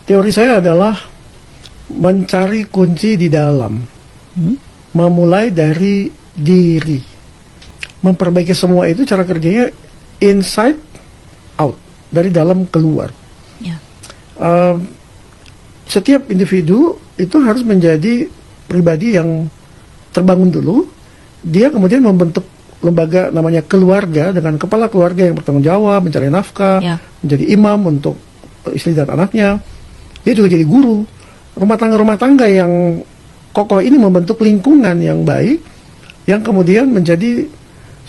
Teori saya adalah mencari kunci di dalam, memulai dari diri, memperbaiki semua itu cara kerjanya inside out, dari dalam keluar. Ya. Setiap individu itu harus menjadi pribadi yang terbangun dulu. Dia kemudian membentuk lembaga namanya keluarga dengan kepala keluarga yang bertanggung jawab, mencari nafkah, menjadi imam untuk istri dan anaknya. Dia juga jadi guru. Rumah tangga yang kokoh ini membentuk lingkungan yang baik, yang kemudian menjadi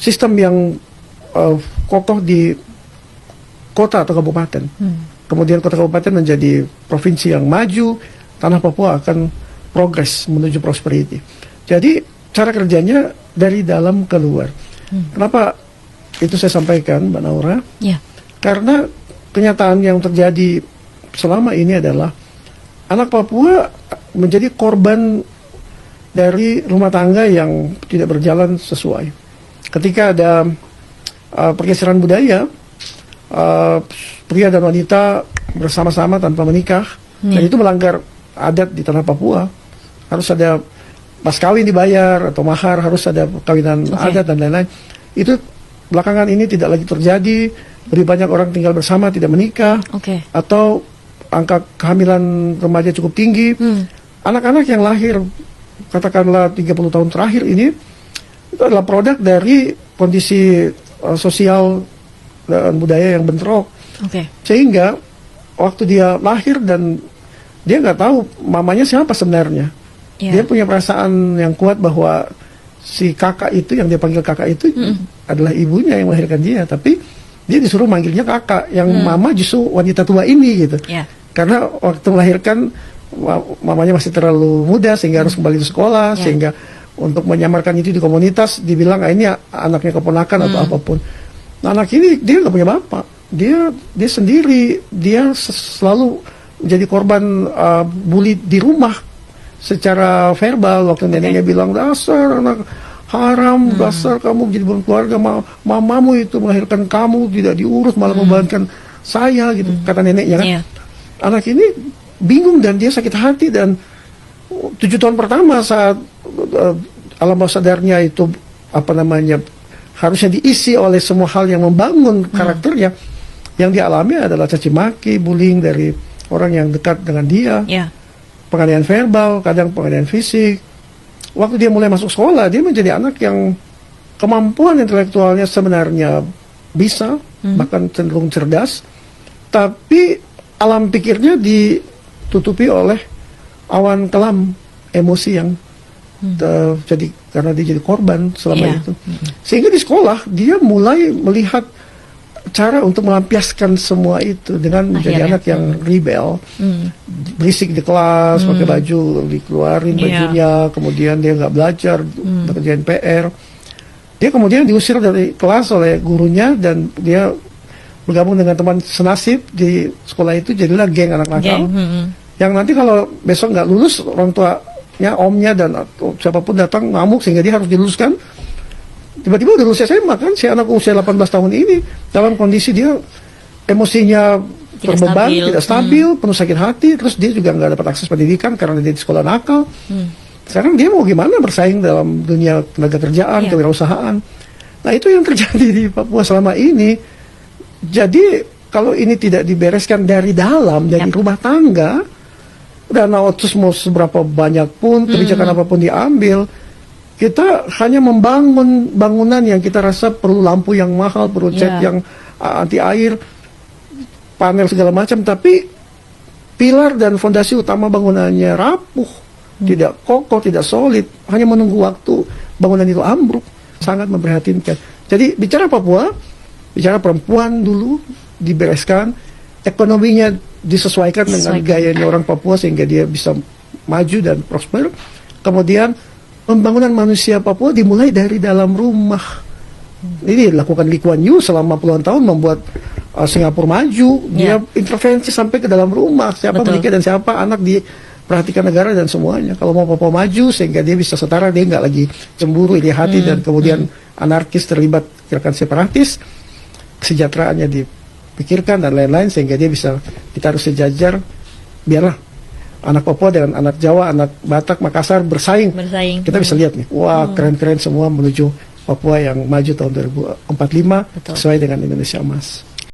sistem yang kokoh di kota atau kabupaten. Kemudian kota kabupaten menjadi provinsi yang maju, tanah Papua akan progres menuju prosperity. Jadi cara kerjanya dari dalam keluar. Kenapa itu saya sampaikan, Mbak Naura? Ya. Karena kenyataan yang terjadi selama ini adalah anak Papua menjadi korban dari rumah tangga yang tidak berjalan sesuai. Ketika ada pergeseran budaya, pria dan wanita bersama-sama tanpa menikah, dan itu melanggar adat di tanah Papua. Harus ada mas kawin dibayar atau mahar, harus ada kawinan adat dan lain-lain. Itu belakangan ini tidak lagi terjadi. Lebih banyak orang tinggal bersama tidak menikah, atau angka kehamilan remaja cukup tinggi. Anak-anak yang lahir katakanlah 30 tahun terakhir ini itu adalah produk dari kondisi sosial dan budaya yang bentrok. Sehingga waktu dia lahir dan dia nggak tahu mamanya siapa sebenarnya. Dia punya perasaan yang kuat bahwa si kakak itu, yang dia panggil kakak itu adalah ibunya yang melahirkan dia, tapi dia disuruh manggilnya kakak, yang mama justru wanita tua ini gitu. Karena waktu melahirkan mamanya masih terlalu muda sehingga harus kembali ke sekolah, sehingga untuk menyamarkan itu di komunitas dibilang ini anaknya keponakan atau apapun. Nah, anak ini dia nggak punya bapak, dia sendiri, dia selalu menjadi korban bully di rumah secara verbal. Waktu neneknya bilang, dasar anak haram, dasar kamu jadi berkeluarga, mamamu itu melahirkan kamu tidak diurus, malah membebankan saya gitu, kata neneknya kan. Anak ini bingung dan dia sakit hati, dan 7 tahun pertama saat alam bawah sadarnya itu harusnya diisi oleh semua hal yang membangun karakternya, yang dialami adalah caci maki, bullying dari orang yang dekat dengan dia, penganiayaan verbal, kadang penganiayaan fisik. Waktu dia mulai masuk sekolah, dia menjadi anak yang kemampuan intelektualnya sebenarnya bisa, bahkan cenderung cerdas, tapi alam pikirnya ditutupi oleh awan kelam emosi yang jadi karena dia jadi korban selama itu. Sehingga di sekolah dia mulai melihat cara untuk melampiaskan semua itu dengan menjadi anak yang rebel, berisik di kelas, pakai baju dikeluarin bajunya, kemudian dia nggak belajar, kerjain PR. Dia kemudian diusir dari kelas oleh gurunya, dan dia bergabung dengan teman senasib di sekolah itu, jadilah geng anak nakal. Yang nanti kalau besok nggak lulus, orang tuanya, omnya dan siapapun datang ngamuk sehingga dia harus diluluskan. Tiba-tiba udah lulus SMA kan, si anak usia 18 tahun ini dalam kondisi dia emosinya terbeban, tidak stabil, penuh sakit hati, terus dia juga nggak dapat akses pendidikan karena dia di sekolah nakal. Sekarang dia mau gimana bersaing dalam dunia tenaga kerjaan, kewirausahaan. Nah, itu yang terjadi di Papua selama ini. Jadi kalau ini tidak dibereskan dari dalam, dari rumah tangga, dana otsus mau seberapa banyak pun, kebijakan apapun diambil, kita hanya membangun bangunan yang kita rasa perlu lampu yang mahal, perlu cat yang anti air, panel segala macam, tapi pilar dan fondasi utama bangunannya rapuh, tidak kokoh, tidak solid, hanya menunggu waktu bangunan itu ambruk. Sangat memprihatinkan. Jadi bicara Papua, bicara perempuan dulu dibereskan, ekonominya disesuaikan dengan gayanya orang Papua sehingga dia bisa maju dan prosper. Kemudian pembangunan manusia Papua dimulai dari dalam rumah. Ini dilakukan Lee Kuan Yew selama puluhan tahun, membuat Singapura maju. Dia intervensi sampai ke dalam rumah, siapa menikah dan siapa anak diperhatikan negara dan semuanya. Kalau mau Papua maju sehingga dia bisa setara, dia nggak lagi cemburu, iri hati, dan kemudian anarkis terlibat gerakan separatis, kesejahteraannya dipikirkan dan lain-lain, sehingga dia bisa, kita harus sejajar biarlah anak Papua dengan anak Jawa, anak Batak, Makassar bersaing. Kita bisa lihat nih, wah keren-keren semua menuju Papua yang maju tahun 2045 Betul. sesuai dengan Indonesia Emas.